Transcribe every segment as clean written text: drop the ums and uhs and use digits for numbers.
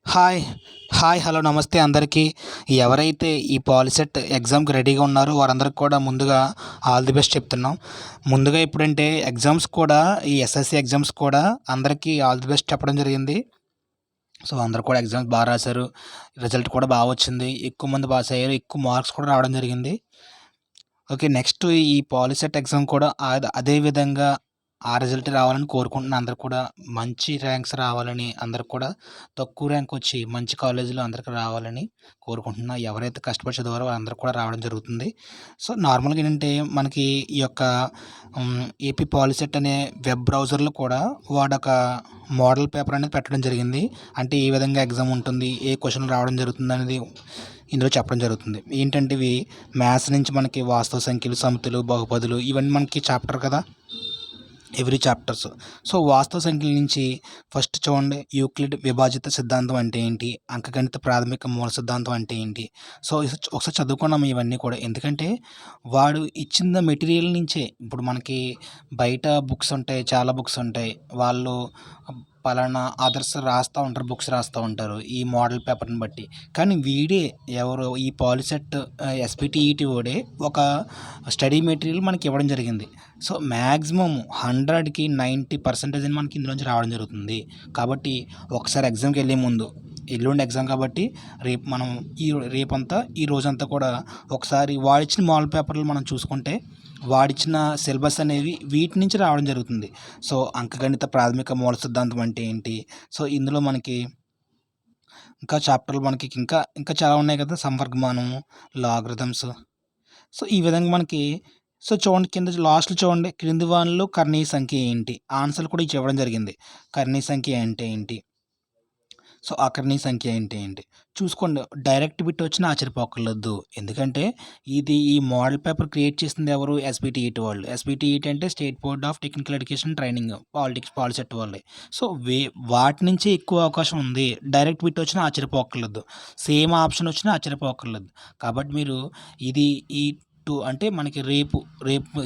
Hi. Hello! నమస్తే అందరికీ. ఎవరైతే ఈ పాలిసెట్ ఎగ్జామ్‌కి రెడీగా ఉన్నారో వారందరికి కూడా ముందుగా ఆల్ ది బెస్ట్ చెప్తున్నాం. ముందుగా ఇప్పుడంటే ఎగ్జామ్స్ కూడా ఈ ఎస్ఎస్‌సి ఎగ్జామ్స్ కూడా అందరికీ ఆల్ ది బెస్ట్ చెప్పడం జరిగింది. సో, అందరూ కూడా ఎగ్జామ్స్ రాసారు. రిజల్ట్ కూడా వచ్చింది. ఎక్కువ మంది పాస్ అయ్యారు. ఎక్కువ మార్క్స్ కూడా రావడం జరిగింది. ఓకే. నెక్స్ట్ ఈ పాలిసెట్ ఎగ్జామ్ కూడా అదే విధంగా ఆ రిజల్ట్ రావాలని కోరుకుంటున్నాను. అందరూ కూడా మంచి ర్యాంక్స్ రావాలని, అందరికి కూడా తక్కువ ర్యాంక్ వచ్చి మంచి కాలేజీలో అందరికి రావాలని కోరుకుంటున్నా. ఎవరైతే కష్టపడి చదివారో వాళ్ళందరికి కూడా రావడం జరుగుతుంది. సో, నార్మల్‌గా ఏంటంటే మనకి ఈ యొక్క ఏపీ పాలిసెట్ అనే వెబ్ బ్రౌజర్‌లో కూడా వాడొక మోడల్ పేపర్ అనేది పెట్టడం జరిగింది. అంటే ఏ విధంగా ఎగ్జామ్ ఉంటుంది, ఏ క్వెషన్‌లు రావడం జరుగుతుందనేది ఇందులో చెప్పడం జరుగుతుంది. ఏంటంటే ఇవి మ్యాథ్స్ నుంచి మనకి వాస్తవ సంఖ్యలు, సమితులు, బహుపదులు ఇవన్నీ మనకి చాప్టర్ కదా! Every chapters. సో, వాస్తవ సంఖ్యల నుంచి ఫస్ట్ చూడండి, యూక్లిడ్ విభాజిత సిద్ధాంతం అంటే ఏంటి? అంకగణిత ప్రాథమిక మూల సిద్ధాంతం అంటే ఏంటి? సో, ఒకసారి చదువుకున్నాం ఇవన్నీ కూడా. ఎందుకంటే వాడు ఇచ్చిన మెటీరియల్ నుంచే ఇప్పుడు మనకి బయట బుక్స్ ఉంటాయి, చాలా బుక్స్ ఉంటాయి. వాళ్ళు పలానా ఆథర్స్ బుక్స్ రాస్తూ ఉంటారు ఈ మోడల్ పేపర్‌ని బట్టి. కానీ వీడే ఎవరు ఈ పాలిసెట్ ఎస్‌పీటీఈటీ వాడే ఒక స్టడీ మెటీరియల్ మనకి ఇవ్వడం జరిగింది. సో, మ్యాక్సిమమ్ 100కి 90% మనకి ఇందులోంచి రావడం జరుగుతుంది. కాబట్టి ఒకసారి ఎగ్జామ్‌కి వెళ్ళే ముందు, ఎల్లుండి ఎగ్జామ్ కాబట్టి రేపు మనం రేపంతా ఈ రోజంతా కూడా ఒకసారి వాడిచ్చిన మోడల్ పేపర్లు మనం చూసుకుంటే వాడిచ్చిన సిలబస్ అనేవి వీటి నుంచి రావడం జరుగుతుంది. సో, అంకగణిత ప్రాథమిక మూల సిద్ధాంతం అంటే ఏంటి? సో, ఇందులో మనకి ఇంకా చాప్టర్లు మనకి ఇంకా చాలా ఉన్నాయి కదా! సంవర్గమానం, లాగరిథమ్స్. సో, ఈ విధంగా మనకి చూడండి, కింద లాస్ట్‌లో చూడండి, క్రింది వానిలో కర్ణీయ సంఖ్య ఏంటి? ఆన్సర్‌లు కూడా ఇవ్వడం జరిగింది. కర్ణీయ సంఖ్య అంటే ఏంటి? సో, అకర్ణీయ సంఖ్య అంటే ఏంటి? చూసుకోండి, డైరెక్ట్ బిట్ వచ్చినా ఆశ్చర్యపోక్కర్లేదు. ఎందుకంటే ఈ మోడల్ పేపర్ క్రియేట్ చేసింది ఎవరు? ఎస్‌బీటీఈటీ వాళ్ళు. ఎస్‌బీటీఈటీ అంటే state board of technical education training POLYCET వాళ్ళే. సో, వాటి నుంచే ఎక్కువ అవకాశం ఉంది. డైరెక్ట్ బిట్ వచ్చినా ఆశ్చర్యపోక్కర్లేదు. సేమ్ ఆప్షన్ వచ్చినా ఆశ్చర్యపోక్కర్లేదు. కాబట్టి మీరు ఇది ఈ అంటే మనకి రేపు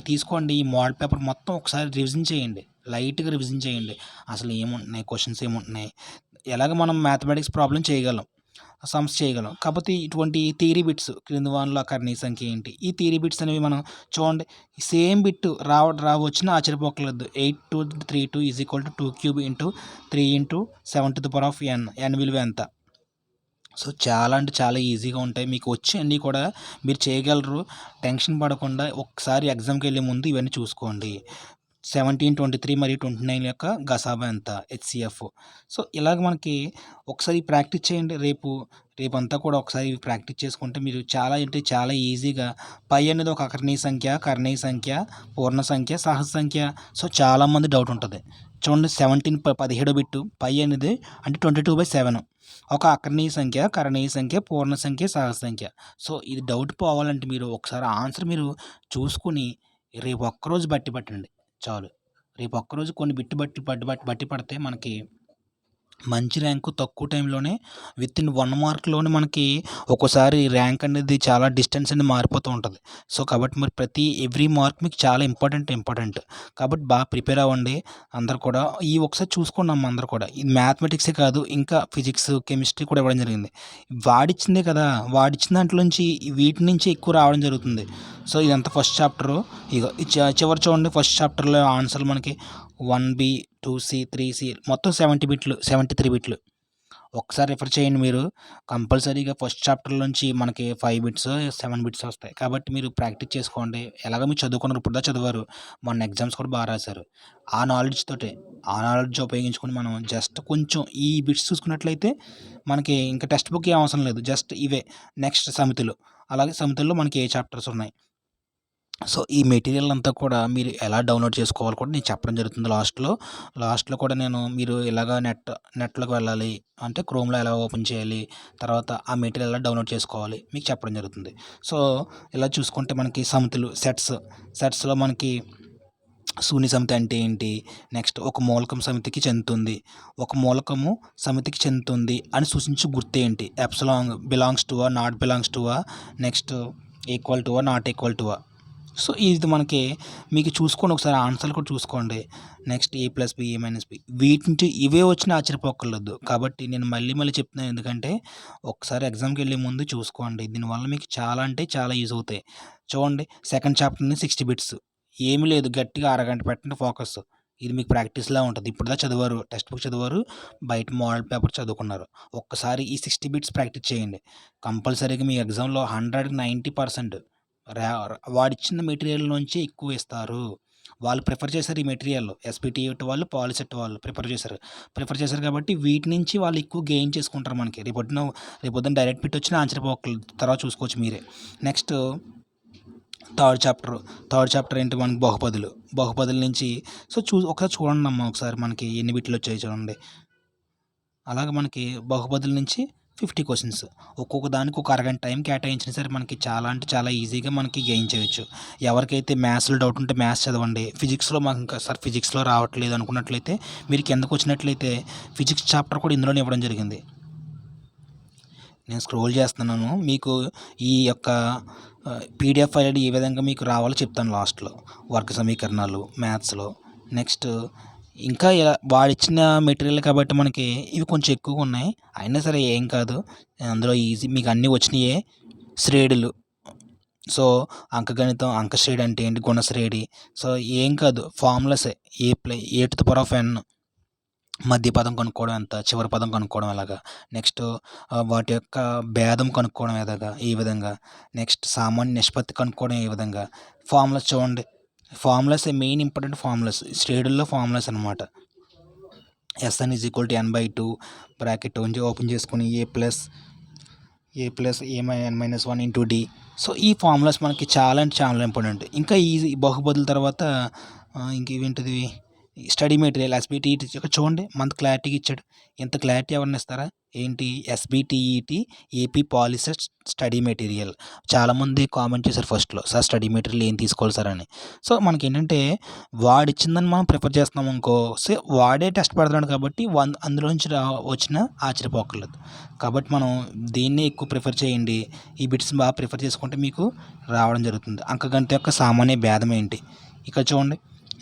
తీసుకోండి, ఈ మోడల్ పేపర్ మొత్తం ఒకసారి రివిజన్ చేయండి. లైట్‌గా రివిజన్ చేయండి. అసలు ఏముంటున్నాయి, క్వెషన్స్ ఏముంటున్నాయి, ఎలాగ మనం మ్యాథమెటిక్స్ ప్రాబ్లమ్ చేయగలం, సమ్స్ చేయగలం. కాకపోతే ఇటువంటి థియరీ బిట్స్, క్రింది వానిలో కర్ణీయ సంఖ్య ఏంటి, ఈ థియరీ బిట్స్ అనేవి మనం చూడండి, సేమ్ బిట్ వచ్చినా ఆశ్చర్యపోకలేదు. 8 2 3 2 2 క్యూబ్ ఇంటూ 3 ఇంటూ 7 n విలువ ఎంత? సో, చాలా అంటే చాలా ఈజీగా ఉంటాయి. మీకు వచ్చి అన్నీ కూడా మీరు చేయగలరు. టెన్షన్ పడకుండా ఒకసారి ఎగ్జామ్‌కి వెళ్ళే ముందు ఇవన్నీ చూసుకోండి. 17, 23 మరియు 29 యొక్క గసాబా ఎంత? హెచ్‌సిఎఫ్. సో, ఇలాగ మనకి ఒకసారి ప్రాక్టీస్ చేయండి. రేపంతా కూడా ఒకసారి ప్రాక్టీస్ చేసుకుంటే మీరు చాలా అంటే చాలా ఈజీగా పై అనేది ఒక అకర్ణీయ సంఖ్య, కర్ణీయ సంఖ్య, పూర్ణ సంఖ్య, సహజ సంఖ్య. సో, చాలామంది డౌట్ ఉంటుంది. చూడండి, 17 బిట్టు పై అనేది అంటే 22/7 ఒక అకర్ణీయ సంఖ్య, కరణీయ సంఖ్య, పూర్ణ సంఖ్య, సహజ సంఖ్య. సో, ఇది డౌట్ పోవాలంటే మీరు ఒకసారి ఆన్సర్ మీరు చూసుకొని రేపు ఒక్కరోజు బట్టి పట్టండి చాలు. రేపు ఒక్కరోజు కొన్ని బట్టి పడితే మనకి మంచి ర్యాంకు తక్కువ టైంలోనే వితిన్ 1 మార్క్‌లోనే మనకి ఒక్కోసారి ర్యాంక్ అనేది చాలా డిస్టెన్స్ అనేది మారిపోతూ ఉంటది. సో, కాబట్టి మరి ఎవ్రీ మార్క్ మీకు చాలా ఇంపార్టెంట్. కాబట్టి ప్రిపేర్ అవ్వండి అందరూ కూడా. ఒకసారి చూసుకోండి అమ్మ అందరూ కూడా. ఇది మ్యాథమెటిక్సే కాదు, ఇంకా ఫిజిక్స్, కెమిస్ట్రీ కూడా ఇవ్వడం జరిగింది. వాడిచ్చిందే కదా! వాడిచ్చిన దాంట్లోంచి వీటి నుంచి ఎక్కువ రావడం జరుగుతుంది. సో, ఇదంతా ఫస్ట్ చాప్టరు. ఇగో చివర చూడండి, ఫస్ట్ చాప్టర్‌లో ఆన్సర్‌లు మనకి 1బి, 2సి, 3సి మొత్తం 73 బిట్లు. ఒకసారి రిఫర్ చేయండి మీరు. కంపల్సరీగా ఫస్ట్ చాప్టర్ నుంచి మనకి 5 బిట్సో, 7 బిట్స్ వస్తాయి. కాబట్టి మీరు ప్రాక్టీస్ చేసుకోండి. ఎలాగో మీరు చదువుకున్నారు, ఇప్పుడు చదివారు. మొన్న ఎగ్జామ్స్ కూడా రాసారు. ఆ నాలెడ్జ్ ఉపయోగించుకొని మనం జస్ట్ కొంచెం ఈ బిట్స్ చూసుకున్నట్లయితే మనకి ఇంకా టెక్స్ట్ బుక్ ఏం అవసరం లేదు. జస్ట్ ఇవే. నెక్స్ట్ సమితులు. అలాగే సమితుల్లో మనకి ఏ చాప్టర్స్ ఉన్నాయి. సో, ఈ మెటీరియల్ అంతా కూడా మీరు ఎలా డౌన్లోడ్ చేసుకోవాలో కూడా నేను చెప్పడం జరుగుతుంది లాస్ట్‌లో కూడా మీరు ఇలాగా నెట్‌లోకి వెళ్ళాలి అంటే క్రోమ్‌లో ఎలా ఓపెన్ చేయాలి, తర్వాత ఆ మెటీరియల్ ఎలా డౌన్లోడ్ చేసుకోవాలి మీకు చెప్పడం జరుగుతుంది. సో, ఇలా చూసుకుంటే మనకి సమితులు, సెట్స్‌లో మనకి శూన్య సమితి అంటే ఏంటి, నెక్స్ట్ ఒక మూలకం సమితికి చెందుతుంది, ఒక మూలకము సమితికి చెందుతుంది అని సూచించే గుర్తేంటి, epsilon belongs to not belongs to next equal to not equal to so, ఇది మనకి మీకు చూసుకోండి ఒకసారి ఆన్సర్‌లు కూడా చూసుకోండి. Next A plus B, A minus B వీటి నుంచి ఇవే వచ్చినా ఆశ్చర్యపోక్కర్లేదు. కాబట్టి నేను మళ్ళీ మళ్ళీ చెప్తున్నాను ఎందుకంటే, ఒకసారి ఎగ్జామ్‌కెళ్ళే ముందు చూసుకోండి. దీనివల్ల మీకు చాలా అంటే చాలా యూజ్ అవుతాయి. చూడండి సెకండ్ చాప్టర్‌ని 60 బిట్స్ ఏమీ లేదు గట్టిగా అరగంట పెట్టండి ఫోకస్. ఇది మీకు ప్రాక్టీస్‌లా ఉంటది. ఇప్పటిదాకా చదివారు, టెక్స్ట్ బుక్ చదివారు, బయట మోడల్ పేపర్ చదువుకున్నారు. ఒక్కసారి ఈ 60 బిట్స్ ప్రాక్టీస్ చేయండి. కంపల్సరీగా మీ ఎగ్జామ్‌లో 100కి 90% రా వాడిచ్చిన మెటీరియల్ నుంచి ఎక్కువ ఇస్తారు. వాళ్ళు ప్రిఫర్ చేశారు ఈ మెటీరియల్. ఎస్‌పీటీఈటీ వాళ్ళు, పాలిసెట్ వాళ్ళు ప్రిఫర్ చేశారు. ప్రిఫర్ చేశారు కాబట్టి వీటి నుంచి వాళ్ళు ఎక్కువ గెయిన్ చేసుకుంటారు మనకి. రేపొద్దున డైరెక్ట్ బిట్ వచ్చినా ఆశ్చర్యపోక్కర్లేదు. తర్వాత చూసుకోవచ్చు మీరే. నెక్స్ట్ థర్డ్ చాప్టర్ ఏంటి మనకి బహుపదులు. బహుపదుల నుంచి సో, ఒకసారి చూడండమ్మా ఒకసారి మనకి ఎన్ని బిట్లు వచ్చాయో చూడండి. అలాగ మనకి బహుపదుల నుంచి 50 క్వెషన్స్. ఒక్కొక్క దానికి ఒక అరగంట టైం కేటాయించినా సరే మనకి చాలా అంటే చాలా ఈజీగా మనకి గెయిన్ చేయొచ్చు. ఎవరికైతే మ్యాథ్స్‌లో డౌట్ ఉంటే మ్యాథ్స్ చదవండి. ఫిజిక్స్‌లో మాకు ఇంకా సార్ ఫిజిక్స్‌లో రావట్లేదు అనుకున్నట్లయితే మీరు కిందకొచ్చినట్లయితే ఫిజిక్స్ చాప్టర్ కూడా ఇందులోనే ఇవ్వడం జరిగింది. నేను స్క్రోల్ చేస్తున్నాను. మీకు ఈ యొక్క పీడిఎఫ్ ఫైల్ ఏ విధంగా మీకు రావాలో చెప్తాను లాస్ట్‌లో. వర్గ సమీకరణాలు మ్యాథ్స్‌లో. నెక్స్ట్ ఇంకా ఇలా వాడిచ్చిన మెటీరియల్ కాబట్టి మనకి ఇవి కొంచెం ఎక్కువగా ఉన్నాయి. అయినా సరే ఏం కాదు. అందులో ఈజీ మీకు అన్నీ వచ్చినాయే. శ్రేణులు. సో, అంకగణితం, అంకశ్రేణి అంటే ఏంటి? గుణశ్రేణి. సో, ఏం కాదు ఫార్ములాసే. A to the power of ఎన్ మధ్య పదం కనుక్కోవడం ఎంత, చివరి పదం కనుక్కోవడం ఎలాగా, నెక్స్ట్ వాటి యొక్క భేదం కనుక్కోవడం ఈ విధంగా, నెక్స్ట్ సామాన్య నిష్పత్తి కనుక్కోవడం ఏ విధంగా, ఫార్ములాస్ చూడండి. ఫార్ములాస్ మెయిన్ ఇంపార్టెంట్ ఫార్ములాస్ షేడుల్లో ఫార్ములాస్ అనమాట. S N is equal to n/2 bracket open చేసుకుని a+n-1 ఇంటూ డి. సో ఈ ఫార్ములాస్ మనకి చాలా అంటే చాలా ఇంపార్టెంట్. ఇంకా ఈజీ బహుపదుల తర్వాత ఇంకేంటిది స్టడీ మెటీరియల్ ఎస్బిటిఈటి ఇక్కడ చూడండి మనకు క్లారిటీగా ఇచ్చాడు. ఇంత క్లారిటీ ఎవరైనా ఇస్తారా ఏంటి? SBTET AP POLYCET study material. చాలామంది కామెంట్ చేశారు ఫస్ట్లో, సార్ స్టడీ మెటీరియల్ ఏం తీసుకోవాలి సార్ అని. సో మనకి ఏంటంటే వాడిచ్చిందని మనం ప్రిఫర్ చేస్తున్నాం అనుకో, సో వాడే టెస్ట్ పెడుతున్నాడు కాబట్టి అందులోంచి వచ్చిన ఆశ్చర్యపోకర్లేదు. కాబట్టి మనం దీన్నే ఎక్కువ ప్రిఫర్ చేయండి. ఈ బిట్స్ బాగా ప్రిఫర్ చేసుకుంటే మీకు రావడం జరుగుతుంది. అంకగణిత యొక్క సామాన్య భేదం ఏంటి? ఇక్కడ చూడండి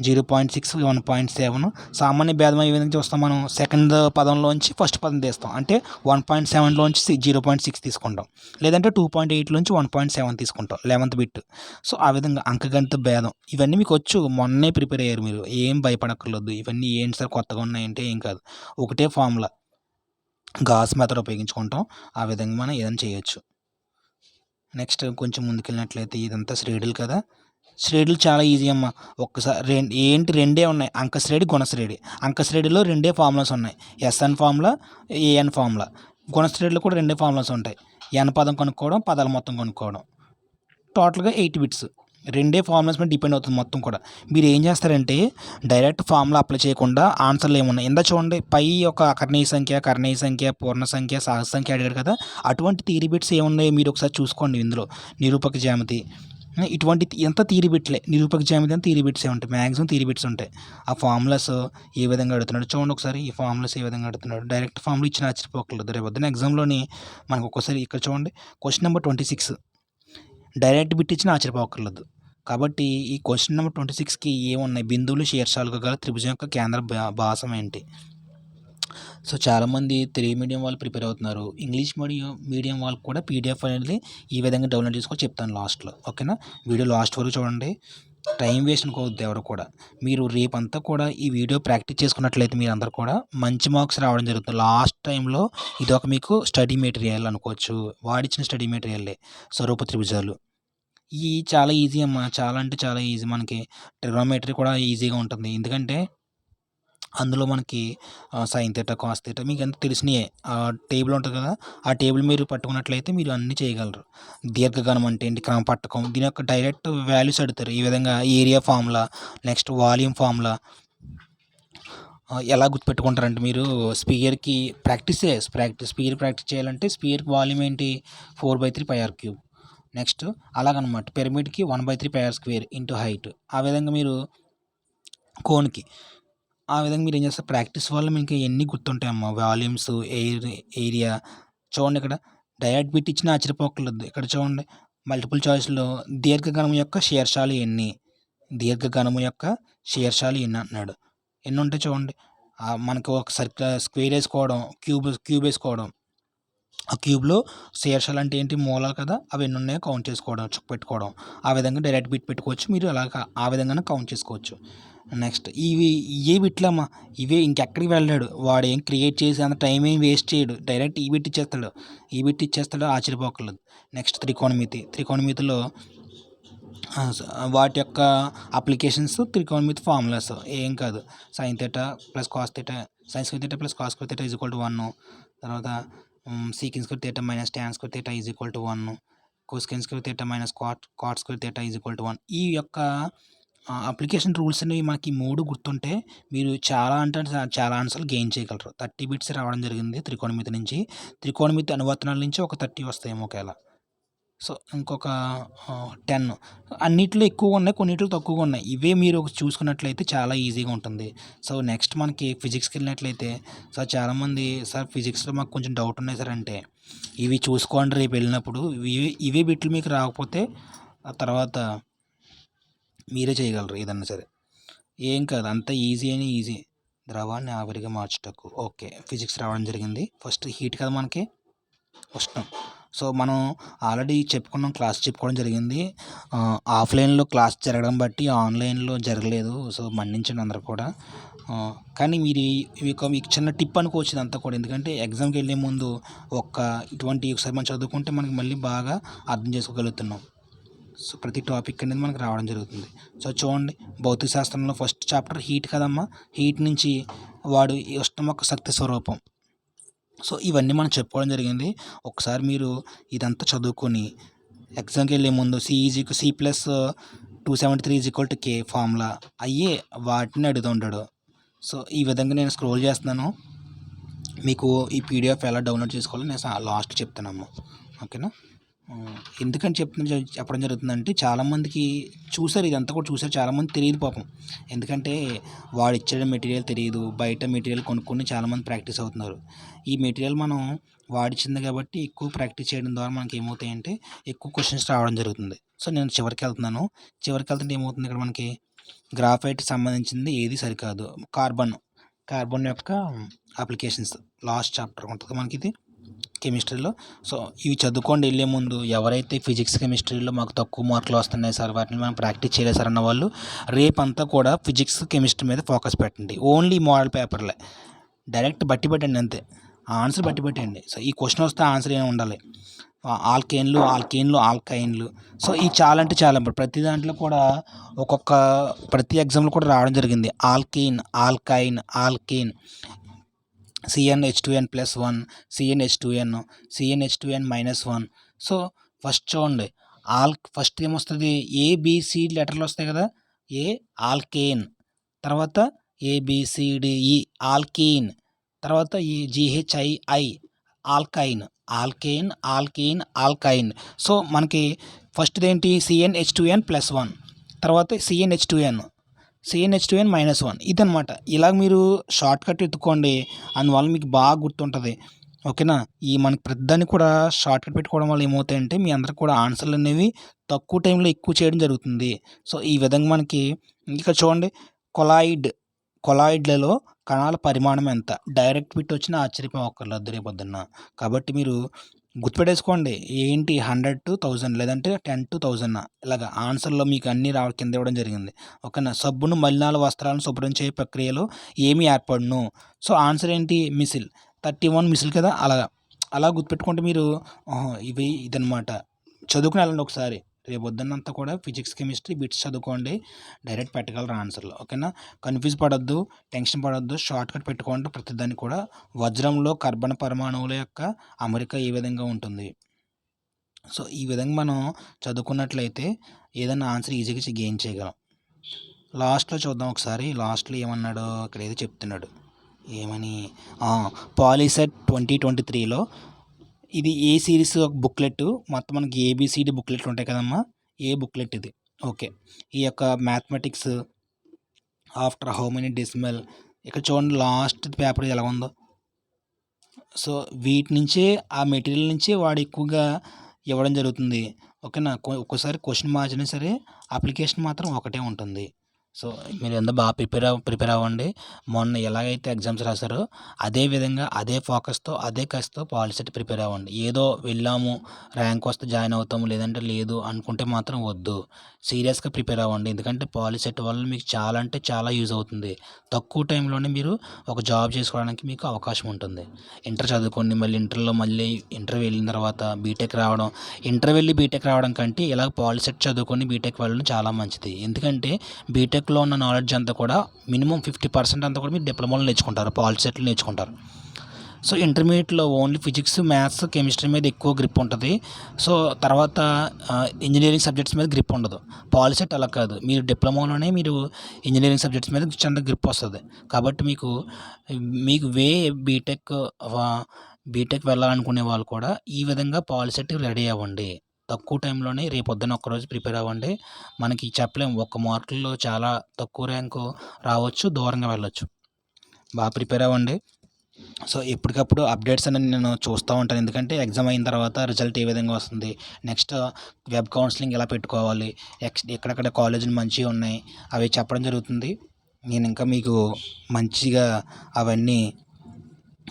0.6, 1.7 సామాన్య భేదం ఏ విధంగా చూస్తాం మనం? సెకండ్ పదంలోంచి ఫస్ట్ పదం తీస్తాం. అంటే 1.7లోంచి 0.6 తీసుకుంటాం. లేదంటే 2.8లోంచి 1.7 తీసుకుంటాం 11th బిట్. సో ఆ విధంగా అంకగణిత భేదం ఇవన్నీ మీకు వచ్చు. మొన్నే ప్రిపేర్ అయ్యారు మీరు. ఏం భయపడక్కర్లేదు. ఇవన్నీ ఏంటి సార్ కొత్తగా ఉన్నాయంటే ఏం కాదు. ఒకటే ఫార్ములా గాస్ మెథడ్ ఉపయోగించుకుంటాం. ఆ విధంగా మనం ఏదైనా చేయొచ్చు. నెక్స్ట్ కొంచెం ముందుకెళ్ళినట్లయితే ఇదంతా శ్రేణులు కదా. శ్రేణులు చాలా ఈజీ అమ్మ. ఒక్కసారి రెండే ఉన్నాయి, అంకశ్రేణి, గుణశ్రేణి. అంకశ్రేణిలో రెండే ఫార్ములాస్ ఉన్నాయి, ఎస్ఎన్ ఫార్ములా, ఏఎన్ ఫార్ములా. గుణశ్రేణిలో కూడా రెండే ఫార్ములాస్ ఉంటాయి, ఎన్ పదం కనుక్కోవడం, పదాల మొత్తం కనుక్కోవడం. టోటల్గా 8 బిట్స్. రెండే ఫార్ములాస్ మీద డిపెండ్ అవుతుంది మొత్తం కూడా. మీరు ఏం చేస్తారంటే డైరెక్ట్ ఫార్ములా అప్లై చేయకుండా ఆన్సర్లు ఏమున్నాయి ఇందా చూడండి. పై ఒక అకర్ణీయ సంఖ్య, పూర్ణ సంఖ్య, సహజ సంఖ్య అడిగాడు కదా. అటువంటి థియరీ బిట్స్ ఏమున్నాయో మీరు ఒకసారి చూసుకోండి. ఇందులో నిరూపక జ్యామితి ఇటువంటి ఎంత థియరీ బిట్లే. నిరూపక జ్యామితి అని థియరీ బిట్సే ఉంటాయి. మ్యాక్సిమం థియరీ బిట్స్ ఉంటాయి. ఆ ఫార్ములాస్ ఏ విధంగా అడుగుతున్నాడు చూడండి ఒకసారి. ఈ ఫార్ములాస్ ఏ విధంగా అడుగుతున్నాడు. డైరెక్ట్ ఫార్ములా ఇచ్చిన ఆశ్చర్యపోకర్లేదు. రేపు పొద్దున్న ఎగ్జామ్లోని మనకు ఒక్కోసారి ఇక్కడ చూడండి క్వశ్చన్ నెంబర్ 26 డైరెక్ట్ బిట్ ఇచ్చిన ఆశ్చర్యపోకర్లేదు. కాబట్టి ఈ క్వశ్చన్ నెంబర్ 26కి ఏమున్నాయి? బిందువులు శీర్షాలుగా గల త్రిభుజం యొక్క కేంద్ర భాసం ఏంటి? సో చాలామంది తెలుగు మీడియం వాళ్ళు ప్రిపేర్ అవుతున్నారు. ఇంగ్లీష్ మీడియం వాళ్ళకి కూడా పీడిఎఫ్ అనేది ఈ విధంగా డౌన్లోడ్ చేసుకొని చెప్తాను లాస్ట్లో. ఓకేనా? వీడియో లాస్ట్ వరకు చూడండి. టైం వేస్ట్ అనుకోవద్దు ఎవరు కూడా. మీరు రేపంతా కూడా ఈ వీడియో ప్రాక్టీస్ చేసుకున్నట్లయితే మీరు అందరు కూడా మంచి మార్క్స్ రావడం జరుగుతుంది. లాస్ట్ టైంలో ఇదొక మీకు స్టడీ మెటీరియల్ అనుకోవచ్చు. వాడిచ్చిన స్టడీ మెటీరియల్లే స్వరూప త్రిభుజాలు. ఈ చాలా ఈజీ అమ్మ. చాలా అంటే చాలా ఈజీ. మనకి ట్రిగ్నోమెట్రీ కూడా ఈజీగా ఉంటుంది. ఎందుకంటే అందులో మనకి సైన్ థీటా, కాస్ థీటా మీకు అంతా తెలిసినయే. టేబుల్ ఉంటుంది కదా, ఆ టేబుల్ మీరు పట్టుకున్నట్లయితే మీరు అన్నీ చేయగలరు. దీర్ఘగణం అంటే ఏంటి, క్రమపట్టకం, దీని యొక్క డైరెక్ట్ వాల్యూస్ అడుగుతారు. ఈ విధంగా area formula, next volume formula ఎలా గుర్తుపెట్టుకుంటారంటే మీరు స్పియర్కి స్పియర్ ప్రాక్టీస్ చేయాలంటే స్పియర్కి వాల్యూమ్ ఏంటి 4/3 πr3. నెక్స్ట్ అలాగనమాట పిరమిడ్కి 1/3 πr² ఇంటూ హైట్. ఆ విధంగా మీరు కోన్కి ఆ విధంగా మీరు ఏం చేస్తారు ప్రాక్టీస్ వల్ల మీకు ఎన్ని గుర్తుంటాయమ్మా. వాల్యూమ్స్, ఏరియా చూడండి. ఇక్కడ డైరెక్ట్ బిట్ ఇచ్చిన ఆశ్చర్యపోకర్లేదు. ఇక్కడ చూడండి మల్టిపుల్ చాయిస్లో దీర్ఘగణం యొక్క శీర్షాలు ఎన్ని, దీర్ఘగణము యొక్క శీర్షాలు ఎన్ని అంటున్నాడు. ఎన్ని ఉంటాయి చూడండి. మనకు ఒక స్క్వేర్ వేసుకోవడం, క్యూబ్ వేసుకోవడం, ఆ క్యూబ్లో శీర్షాలు అంటే ఏంటి, మూలాలు కదా, అవి ఎన్ని ఉన్నాయో కౌంట్ చేసుకోవడం, చుక్క పెట్టుకోవడం. ఆ విధంగా డైరెక్ట్ బిట్ పెట్టుకోవచ్చు మీరు, అలాగా ఆ విధంగానే కౌంట్ చేసుకోవచ్చు. నెక్స్ట్ ఏ బిట్లమ్మా, ఇవే, ఇంకెక్కడికి వెళ్ళాడు వాడు, ఏం క్రియేట్ చేసి అంత టైం ఏం వేస్ట్ చేయడు, డైరెక్ట్ ఈ బిట్ ఇచ్చేస్తాడు, ఆశ్చర్యపోకలేదు. నెక్స్ట్ త్రికోణమితిలో వాటి యొక్క అప్లికేషన్స్, త్రికోణమితి ఫార్ములాస్ ఏం కాదు. Sine theta plus cos theta, sine square theta plus cos square theta is equal to 1. తర్వాత secant square theta minus tan square theta is equal to 1. Cosec square theta minus cot square theta is equal to 1. ఈ యొక్క application rules అనేవి మనకి 3 గుర్తుంటే మీరు చాలా ఆన్సర్లు gain చేయగలరు. 30 బిట్స్ రావడం జరిగింది త్రికోణమితి నుంచి. త్రికోణమితి అనువర్తనాల నుంచి ఒక 30 వస్తాయేమో ఒకవేళ. సో ఇంకొక 10 అన్నిట్లో ఎక్కువగా ఉన్నాయి, కొన్నిట్లో తక్కువగా ఉన్నాయి. ఇవే మీరు చూసుకున్నట్లయితే చాలా ఈజీగా ఉంటుంది. సో నెక్స్ట్ మనకి ఫిజిక్స్కి వెళ్ళినట్లయితే, సార్ చాలామంది, సార్ ఫిజిక్స్లో మాకు కొంచెం డౌట్ ఉన్నాయి సార్ అంటే, ఇవి చూసుకోండి రేపు వెళ్ళినప్పుడు. ఇవే బిట్లు మీకు రాకపోతే ఆ తర్వాత మీరే చేయగలరు ఏదన్నా సరే. ఏం కాదు, అంత ఈజీ. ద్రవాన్ని ఆవిరిగా మార్చుటకు. ఓకే, ఫిజిక్స్ రావడం జరిగింది. ఫస్ట్ హీట్ కదా మనకి ఉష్ణం. సో మనం ఆల్రెడీ చెప్పుకోవడం జరిగింది. ఆఫ్లైన్లో క్లాస్ జరగడం బట్టి ఆన్లైన్లో జరగలేదు. సో మన్నించండి అందరూ కూడా. కానీ మీరు మీకు చిన్న టిప్ అనుకోవచ్చు ఇదంతా కూడా. ఎందుకంటే ఎగ్జామ్కి వెళ్ళే ముందు ఇటువంటి ఒకసారి మనం చదువుకుంటే మనకి మళ్ళీ బాగా అర్థం చేసుకోగలుగుతున్నాం. సో ప్రతి టాపిక్ అనేది మనకు రావడం జరుగుతుంది. సో చూడండి, భౌతిక శాస్త్రంలో ఫస్ట్ చాప్టర్ హీట్ కదమ్మా. హీట్ నుంచి వాడు ఉష్ణం యొక్క శక్తి స్వరూపం. సో ఇవన్నీ మనం చెప్పుకోవడం జరిగింది. ఒకసారి మీరు ఇదంతా చదువుకొని ఎగ్జామ్కి వెళ్ళే ముందు C+273 ఫార్ములా అయ్యే వాటిని అడుగుతుంటాడు. సో ఈ విధంగా నేను స్క్రోల్ చేస్తున్నాను. మీకు ఈ PDF ఎలా డౌన్లోడ్ చేసుకోవాలో నేను లాస్ట్ చెప్తానమ్మా. ఓకేనా. ఎందుకని చెప్పడం జరుగుతుందంటే, చాలామందికి చూసారు, ఇదంతా కూడా చూసారు, చాలామంది తెలియదు పాపం. ఎందుకంటే వాడు ఇచ్చే మెటీరియల్ తెలియదు, బయట మెటీరియల్ కొనుక్కొని చాలామంది ప్రాక్టీస్ అవుతున్నారు. ఈ మెటీరియల్ మనం వాడిచ్చింది కాబట్టి ఎక్కువ ప్రాక్టీస్ చేయడం ద్వారా మనకి ఏమవుతాయంటే ఎక్కువ క్వశ్చన్స్ రావడం జరుగుతుంది. సో నేను చివరికి వెళ్తుంటే ఏమవుతుంది, ఇక్కడ మనకి గ్రాఫైట్ సంబంధించింది ఏది సరికాదు. కార్బన్ యొక్క అప్లికేషన్స్ లాస్ట్ చాప్టర్ ఉంటుంది మనకి ఇది కెమిస్ట్రీలో. సో ఇవి చదువుకోండి వెళ్ళే ముందు. ఎవరైతే ఫిజిక్స్ కెమిస్ట్రీలో మాకు తక్కువ మార్కులు వస్తున్నాయి సార్, వాటిని మనం ప్రాక్టీస్ చేయలేదు సార్ అన్న వాళ్ళు రేపంతా కూడా ఫిజిక్స్ కెమిస్ట్రీ మీద ఫోకస్ పెట్టండి. ఓన్లీ మోడల్ పేపర్లే, డైరెక్ట్ బట్టి పెట్టండి అంతే, ఆన్సర్ బట్టి పెట్టండి. సో ఈ క్వశ్చన్ వస్తే ఆన్సర్ ఏమి ఉండాలి, ఆల్కైన్లు, ఆల్కైన్లు. సో ఈ చాలా అంటే చాలా ప్రతి దాంట్లో కూడా ప్రతి ఎగ్జామ్లో కూడా రావడం జరిగింది. ఆల్కైన్, ఆల్కైన్, CnH2n+1, CnH2n -1. సో ఫస్ట్ చూడండి, ఫస్ట్ ఏమొస్తుంది, ABC లెటర్లు వస్తాయి కదా, ఆల్కేన్, తర్వాత ABCDE ఆల్కీన్, తర్వాత GHII ఆల్కైన్. సో మనకి ఫస్ట్ ఏంటి, CnH2n+1, తర్వాత CnH2n -1 ఇదనమాట. ఇలా మీరు షార్ట్ కట్ ఎత్తుకోండి, అందువల్ల మీకు బాగా గుర్తుంటుంది. ఓకేనా. ఈ మనకి ప్రతిదాన్ని కూడా షార్ట్ కట్ పెట్టుకోవడం వల్ల ఏమవుతాయంటే మీ అందరికి కూడా ఆన్సర్లు అనేవి తక్కువ టైంలో ఎక్కువ చేయడం జరుగుతుంది. సో ఈ విధంగా మనకి ఇక్కడ చూడండి, కొలాయిడ్లలో కణాల పరిమాణం ఎంత, డైరెక్ట్ బిట్ వచ్చినా ఆశ్చర్యపోక్కర్లేదు రేపొద్దున్న. కాబట్టి మీరు గుర్తుపెట్టేసుకోండి, ఏంటి 100 to 1000 లేదంటే 10 to 1000 ఇలాగా ఆన్సర్లో మీకు అన్నీ కింద ఇవ్వడం జరిగింది. ఓకేనా. సబ్బును మలినాల వస్త్రాలను శుభ్రం చేయ ప్రక్రియలో ఏమి ఏర్పడును. సో ఆన్సర్ ఏంటి, మిసిల్, 31 మిసిల్ కదా. అలా గుర్తుపెట్టుకుంటే మీరు ఇదనమాట. చదువుకుని వెళ్ళండి ఒకసారి, రేపు పొద్దున్నంతా కూడా ఫిజిక్స్ కెమిస్ట్రీ బిట్స్ చదువుకోండి, డైరెక్ట్ పెట్టగలరు ఆన్సర్లు. ఓకేనా. కన్ఫ్యూజ్ పడొద్దు, టెన్షన్ పడొద్దు, షార్ట్ కట్ పెట్టుకోండి ప్రతిదాన్ని కూడా. వజ్రంలో కార్బన్ పరమాణువుల యొక్క అమరిక ఏ విధంగా ఉంటుంది. సో ఈ విధంగా మనం చదువుకున్నట్లయితే ఏదైనా ఆన్సర్ ఈజీగా గెయిన్ చేయగలం. లాస్ట్లో చూద్దాం ఒకసారి, లాస్ట్లో ఏమన్నాడో ఇక్కడ ఏదో చెప్తున్నాడు, ఏమని, పాలిసెట్ 2023లో ఇది ఏ సిరీస్ బుక్లెట్, మొత్తం మనకి ABCD బుక్లెట్లు ఉంటాయి కదమ్మా, ఏ బుక్లెట్ ఇది. ఓకే. ఈ యొక్క mathematics after how many decimal, ఇక్కడ చూడండి లాస్ట్ పేపర్ ఎలా ఉందో. సో వీటి నుంచే, ఆ మెటీరియల్ నుంచే వాడు ఎక్కువగా ఇవ్వడం జరుగుతుంది. ఓకేనా. ఒక్కోసారి క్వశ్చన్ మార్చినా సరే అప్లికేషన్ మాత్రం ఒకటే ఉంటుంది. సో మీరు ఎంత బాగా ప్రిపేర్ అవ్వండి. మొన్న ఎలాగైతే ఎగ్జామ్స్ రాసారో అదే విధంగా అదే ఫోకస్తో అదే కసితో పాలిసెట్ ప్రిపేర్ అవ్వండి. ఏదో వెళ్ళాము ర్యాంక్ వస్తే జాయిన్ అవుతాము లేదంటే లేదు అనుకుంటే మాత్రం వద్దు. సీరియస్గా ప్రిపేర్ అవ్వండి. ఎందుకంటే పాలిసెట్ వల్ల మీకు చాలా అంటే చాలా యూజ్ అవుతుంది. తక్కువ టైంలోనే మీరు ఒక జాబ్ చేసుకోవడానికి మీకు అవకాశం ఉంటుంది. ఇంటర్ చదువుకోండి, మళ్ళీ ఇంటర్ వెళ్ళిన తర్వాత ఇంటర్ వెళ్ళి బీటెక్ రావడం కంటే ఇలా పాలిసెట్ చదువుకొని బీటెక్ వెళ్ళడం చాలా మంచిది. ఎందుకంటే బీటెక్లో ఉన్న నాలెడ్జ్ అంతా కూడా మినిమం 50% అంతా కూడా మీరు డిప్లొమాలో నేర్చుకుంటారు, పాలిసెట్లో నేర్చుకుంటారు. సో ఇంటర్మీడియట్లో ఓన్లీ ఫిజిక్స్, మ్యాథ్స్, కెమిస్ట్రీ మీద ఎక్కువ గ్రిప్ ఉంటుంది. సో తర్వాత ఇంజనీరింగ్ సబ్జెక్ట్స్ మీద గ్రిప్ ఉండదు. పాలిసెట్ అలా కాదు, మీరు డిప్లొమాలోనే మీరు ఇంజనీరింగ్ సబ్జెక్ట్స్ మీద చాలా గ్రిప్ వస్తుంది. కాబట్టి మీకు బీటెక్ వెళ్ళాలనుకునే వాళ్ళు కూడా ఈ విధంగా పాలిసెట్ రెడీ అవ్వండి. తక్కువ టైంలోనే రేపొద్దున ఒక్కరోజు ప్రిపేర్ అవ్వండి. మనకి చెప్పలేం, 1 మార్కుల్లో చాలా తక్కువ ర్యాంకు రావచ్చు, దూరంగా వెళ్ళొచ్చు. బాగా ప్రిపేర్ అవ్వండి. సో ఎప్పటికప్పుడు అప్డేట్స్ అనేది నేను చూస్తూ ఉంటాను. ఎందుకంటే ఎగ్జామ్ అయిన తర్వాత రిజల్ట్ ఏ విధంగా వస్తుంది, నెక్స్ట్ వెబ్ కౌన్సిలింగ్ ఎలా పెట్టుకోవాలి, ఎక్కడెక్కడ కాలేజీలు మంచిగా ఉన్నాయి అవి చెప్పడం జరుగుతుంది. నేను ఇంకా మీకు మంచిగా అవన్నీ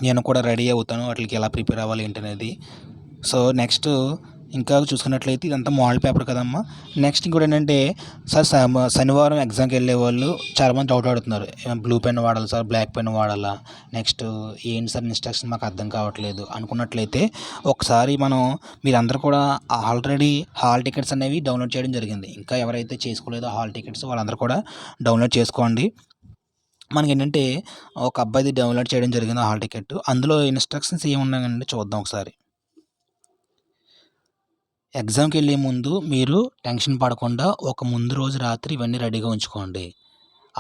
నేను కూడా రెడీ అవుతాను, వాటికి ఎలా ప్రిపేర్ అవ్వాలి ఏంటనేది. సో నెక్స్ట్ ఇంకా చూసుకున్నట్లయితే ఇదంతా మోడల్ పేపర్ కదమ్మా. నెక్స్ట్ ఇంకోటి ఏంటంటే సార్ శనివారం ఎగ్జామ్కి వెళ్ళే వాళ్ళు చాలామంది డౌట్ అడుగుతున్నారు, బ్లూ పెన్ వాడాలి సార్, బ్లాక్ పెన్ వాడాలా, నెక్స్ట్ ఏంటి సార్ ఇన్స్ట్రక్షన్ మాకు అర్థం కావట్లేదు అనుకున్నట్లయితే ఒకసారి మీరందరూ కూడా ఆల్రెడీ హాల్ టికెట్స్ అనేవి డౌన్లోడ్ చేయడం జరిగింది. ఇంకా ఎవరైతే చేసుకోలేదో హాల్ టికెట్స్ వాళ్ళందరూ కూడా డౌన్లోడ్ చేసుకోండి. మనకి ఏంటంటే ఒక అబ్బాయిది డౌన్లోడ్ చేయడం జరిగింది హాల్ టికెట్. అందులో ఇన్స్ట్రక్షన్స్ ఏమున్నాయండి చూద్దాం ఒకసారి. ఎగ్జామ్కి వెళ్ళే ముందు మీరు టెన్షన్ పడకుండా ముందు రోజు రాత్రి ఇవన్నీ రెడీగా ఉంచుకోండి.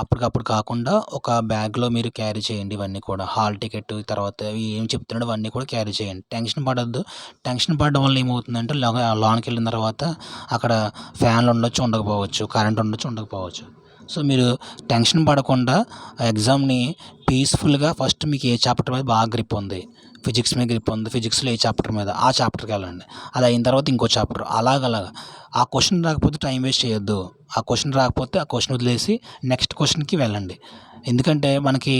అప్పటికప్పుడు కాకుండా ఒక బ్యాగ్లో మీరు క్యారీ చేయండి. ఇవన్నీ కూడా హాల్ టికెట్, తర్వాత ఏం చెప్తున్నాడో అవన్నీ కూడా క్యారీ చేయండి. టెన్షన్ పడద్దు. టెన్షన్ పడడం వల్ల ఏమవుతుందంటే లోనికి వెళ్ళిన తర్వాత అక్కడ ఫ్యాన్లు ఉండొచ్చు, ఉండకపోవచ్చు, కరెంట్ ఉండొచ్చు, ఉండకపోవచ్చు. సో మీరు టెన్షన్ పడకుండా ఎగ్జామ్ని పీస్ఫుల్గా ఫస్ట్ మీకు ఏ చాప్టర్ మీద బాగా గ్రిప్ ఉంది, ఫిజిక్స్ మీద గ్రిప్ ఉంది, ఫిజిక్స్లో ఏ చాప్టర్ మీద ఆ చాప్టర్కి వెళ్ళండి. అది అయిన తర్వాత ఇంకో చాప్టర్, అలాగ ఆ క్వశ్చన్ రాకపోతే టైం వేస్ట్ చేయొద్దు. ఆ క్వశ్చన్ రాకపోతే ఆ క్వశ్చన్ వదిలేసి నెక్స్ట్ క్వశ్చన్కి వెళ్ళండి. ఎందుకంటే మనకి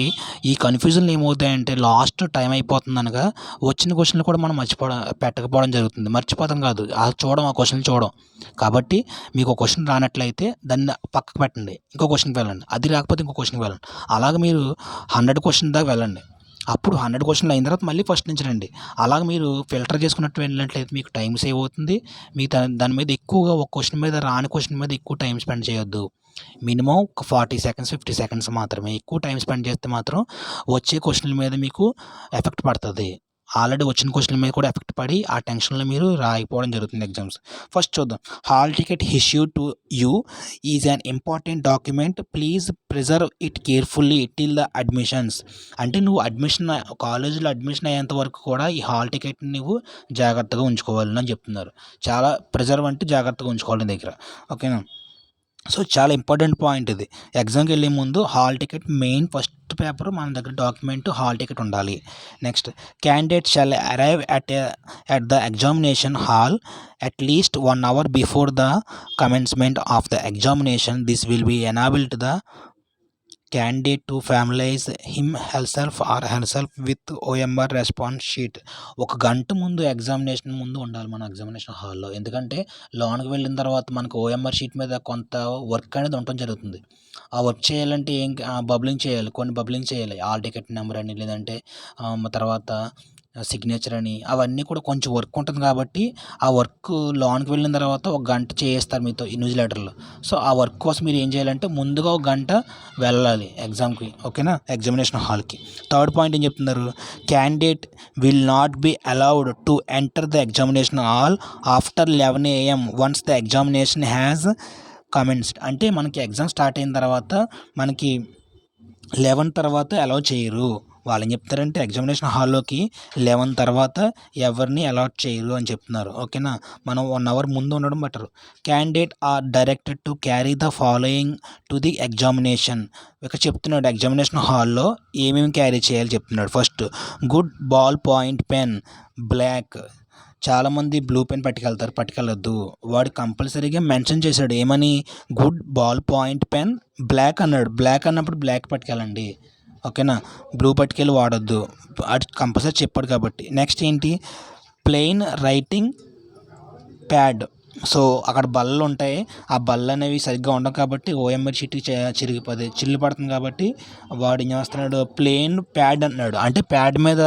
ఈ కన్ఫ్యూజన్లు ఏమవుతాయంటే లాస్ట్ టైం అయిపోతుంది అనగా వచ్చిన క్వశ్చన్లు కూడా మనం పెట్టకపోవడం జరుగుతుంది. మర్చిపోతాం కాదు, ఆ క్వశ్చన్లు చూడం. కాబట్టి మీకు ఒక క్వశ్చన్ రానట్లయితే దాన్ని పక్కకు పెట్టండి, ఇంకో క్వశ్చన్కి వెళ్ళండి. అది రాకపోతే ఇంకో క్వశ్చన్కి వెళ్ళండి. అలాగ మీరు 100 క్వశ్చన్ దాకా వెళ్ళండి. అప్పుడు 100 క్వశ్చన్లు అయిన తర్వాత మళ్ళీ ఫస్ట్ నుంచి రండి. అలాగ మీరు ఫిల్టర్ చేసుకున్నట్టు వెళ్ళినట్లయితే మీకు టైం సేవ్ అవుతుంది. మీకు దాని మీద ఎక్కువగా ఒక క్వశ్చన్ మీద రాని క్వశ్చన్ మీద ఎక్కువ టైం స్పెండ్ చేయొద్దు. మినిమం ఒక 40 సెకండ్స్ 50 సెకండ్స్ మాత్రమే. ఎక్కువ టైం స్పెండ్ చేస్తే మాత్రం వచ్చే క్వశ్చన్ల మీద మీకు ఎఫెక్ట్ పడుతుంది. ఆల్రెడీ వచ్చిన క్వశ్చన్ల మీద కూడా ఎఫెక్ట్ పడి ఆ టెన్షన్లో మీరు రాయిపోవడం జరుగుతుంది ఎగ్జామ్స్. ఫస్ట్ చూద్దాం. Hall ticket issued to you is an important document, please preserve it carefully till the admissions. అంటే నువ్వు కాలేజీలో అడ్మిషన్ అయ్యేంత వరకు కూడా ఈ హాల్ టికెట్ని నువ్వు జాగ్రత్తగా ఉంచుకోవాలని చెప్తున్నారు. చాలా ప్రిజర్వ్ అంటే జాగ్రత్తగా ఉంచుకోవాలి దగ్గర. ఓకేనా. సో చాలా ఇంపార్టెంట్ పాయింట్ ఇది. ఎగ్జామ్కి వెళ్ళే ముందు hall ticket main first paper మన దగ్గర డాక్యుమెంట్ హాల్ టికెట్ ఉండాలి. Next candidate shall arrive at the examination hall at least 1 hour before the commencement of the examination. This will be enabled the candidate to familiarize himself or herself with OMR response sheet. 1 గంట ముందు examination ముందు ఉండాలి మన examination హాల్లో. ఎందుకంటే లోనికి వెళ్ళిన తర్వాత మనకు ఓఎంఆర్ షీట్ మీద కొంత వర్క్ అనేది ఉండటం జరుగుతుంది. ఆ వర్క్ చేయాలంటే బబ్లింగ్ చేయాలి, కొన్ని బబ్లింగ్ చేయాలి. హాల్ టికెట్ నెంబర్ అని, లేదంటే తర్వాత సిగ్నేచర్ అని, అవన్నీ కూడా కొంచెం వర్క్ ఉంటుంది. కాబట్టి ఆ వర్క్ లోనికి వెళ్ళిన తర్వాత 1 గంట చేస్తారు మీతో ఇన్విజిలేటర్లో. సో ఆ వర్క్ కోసం మీరు ఏం చేయాలంటే ముందుగా 1 గంట వెళ్ళాలి ఎగ్జామ్కి. ఓకేనా, ఎగ్జామినేషన్ హాల్కి. థర్డ్ పాయింట్ ఏం చెప్తున్నారు, candidate will not be allowed to enter the examination hall after 11 AM once the examination has commenced. అంటే మనకి ఎగ్జామ్ స్టార్ట్ అయిన తర్వాత మనకి 11 తర్వాత అలౌ చేయరు. వాళ్ళు ఏం చెప్తారంటే ఎగ్జామినేషన్ హాల్లోకి 11 తర్వాత ఎవరిని అలాట్ చేయరు అని చెప్తున్నారు. ఓకేనా, మనం 1 అవర్ ముందు ఉండడం better. Candidate are directed to carry the following to the examination. ఇక్కడ చెప్తున్నాడు ఎగ్జామినేషన్ హాల్లో ఏమేమి క్యారీ చేయాలి చెప్తున్నాడు. First, good ball point pen black. చాలామంది బ్లూ పెన్ పట్టుకెళ్ళొద్దు. వాడు కంపల్సరీగా మెన్షన్ చేశాడు ఏమని, good ball point pen black అన్నాడు. బ్లాక్ అన్నప్పుడు బ్లాక్ పట్టుకెళ్ళండి. ఓకేనా, బ్లూ పట్టుకెళ్ళి వాడొద్దు, అది కంపల్సరీ చెప్పాడు కాబట్టి. నెక్స్ట్ ఏంటి, ప్లెయిన్ రైటింగ్ ప్యాడ్. సో అక్కడ బల్లలు ఉంటాయి, ఆ బల్ల అనేవి సరిగ్గా ఉండవు కాబట్టి ఓఎంఆర్ షీట్ చిల్లు పడుతుంది కాబట్టి వాడు ఏం చేస్తున్నాడు, ప్లెయిన్ ప్యాడ్ అన్నాడు. అంటే ప్యాడ్ మీద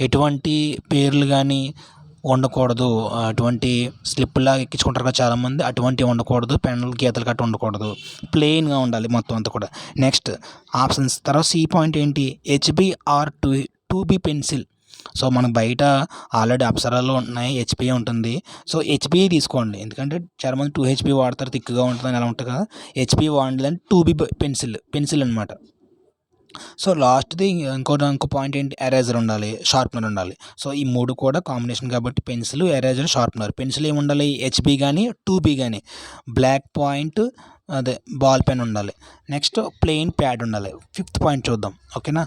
ఎటువంటి పేర్లు కానీ ఉండకూడదు, అటువంటి స్లిప్లాగా ఎక్కించుకుంటారు కదా చాలామంది, అటువంటివి ఉండకూడదు, పెన్నులు గీతలు గట్ట ఉండకూడదు, ప్లెయిన్గా ఉండాలి మొత్తం అంతా కూడా. నెక్స్ట్ ఆప్షన్స్ తర్వాత సి పాయింట్ ఏంటి, HB or two B pencil. So మనకు బయట ఆల్రెడీ అప్సరాలో ఉన్నాయి, హెచ్పి ఉంటుంది. సో హెచ్పి తీసుకోండి, ఎందుకంటే చాలామంది 2HB వాడతారు, థిక్గా ఉంటుంది అలా ఉంటుంది కదా. హెచ్పి వాడండి, 2B పెన్సిల్ అనమాట. సో లాస్ట్ది ఇంకో పాయింట్ ఏంటి, ఎరేజర్ ఉండాలి, షార్ప్నర్ ఉండాలి. సో ఈ 3 కూడా కాంబినేషన్ కాబట్టి పెన్సిల్, ఎరేజర్, షార్ప్నర్. పెన్సిల్ ఏమి ఉండాలి, హెచ్బి కానీ 2B కానీ. బ్లాక్ పాయింట్ అదే బాల్ పెన్ ఉండాలి. నెక్స్ట్ ప్లెయిన్ ప్యాడ్ ఉండాలి. 5th పాయింట్ చూద్దాం. ఓకేనా,